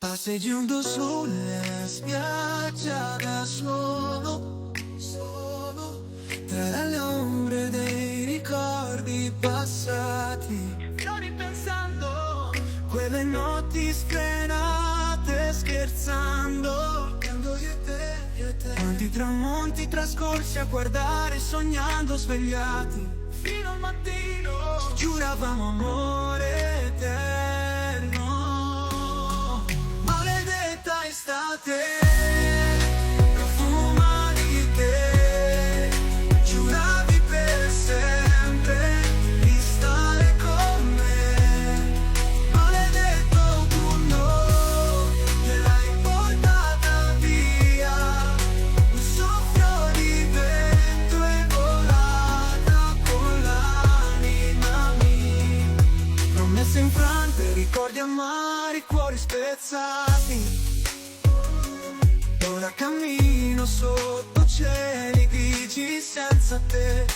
Passeggiando sulle spiagge da solo, tra le ombre dei ricordi passati. Sto ripensando quelle notti sfrenate scherzando, quando io e te. Quanti tramonti trascorsi a guardare, sognando svegliati fino al mattino. Ci giuravamo amore eterno. Maledetta estate, profuma di te. Giuravi per sempre di stare con me. Maledetto autunno, te l'hai portata via. Un soffio di vento e volata con l'anima mia. Promesse infrante, ricordi amari, cuori spezzati. Ora cammino sotto cieli grigi senza te.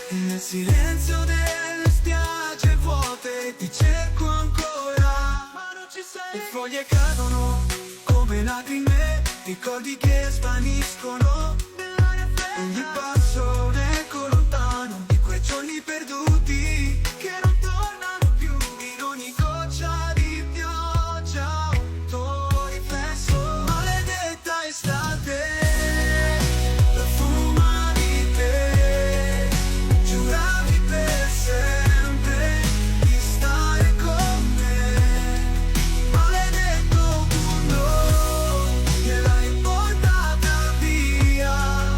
Nel silenzio delle spiagge vuote ti cerco ancora, ma non ci sei. Le foglie cadono come lacrime, ricordi che svaniscono nell'aria fredda. Ogni passo un eco lontano di quei giorni perduti che non tornano più. In ogni goccia di pioggia un tuo riflesso. Maledetta estate, profuma di te. Giuravi per sempre di stare con me. Maledetto autunno, che l'hai portata via.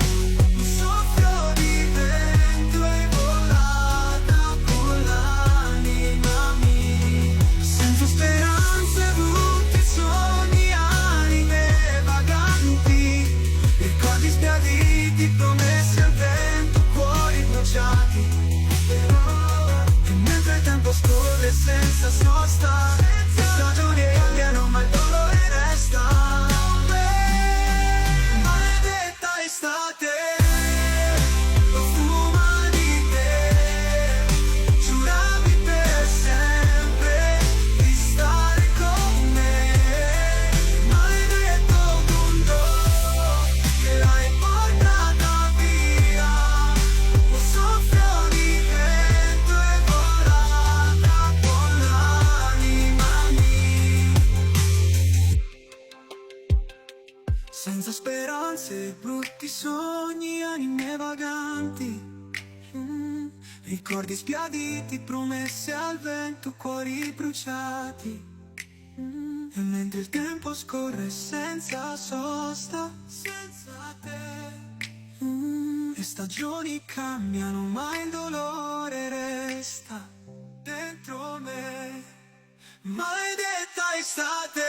Un soffio di vento e volata con l'anima mia. Senza speranze, brutti sogni, anime vaganti. Ricordi sbiaditi, promesse al vento, cuori bruciati. E mentre il tempo scorre senza sosta, le stagioni cambiano ma il dolore resta. Maledetta estate, profuma di te. Giuravi per sempre di stare con me. Maledetto autunno, che l'hai portata via. Un soffio di vento e volata con l'anima mia. Senza speranze, brutti sogni, anime vaganti. Ricordi sbiaditi, promesse al vento, cuori bruciati. E mentre il tempo scorre senza sosta, senza te. Le stagioni cambiano ma il dolore resta dentro me. Maledetta estate,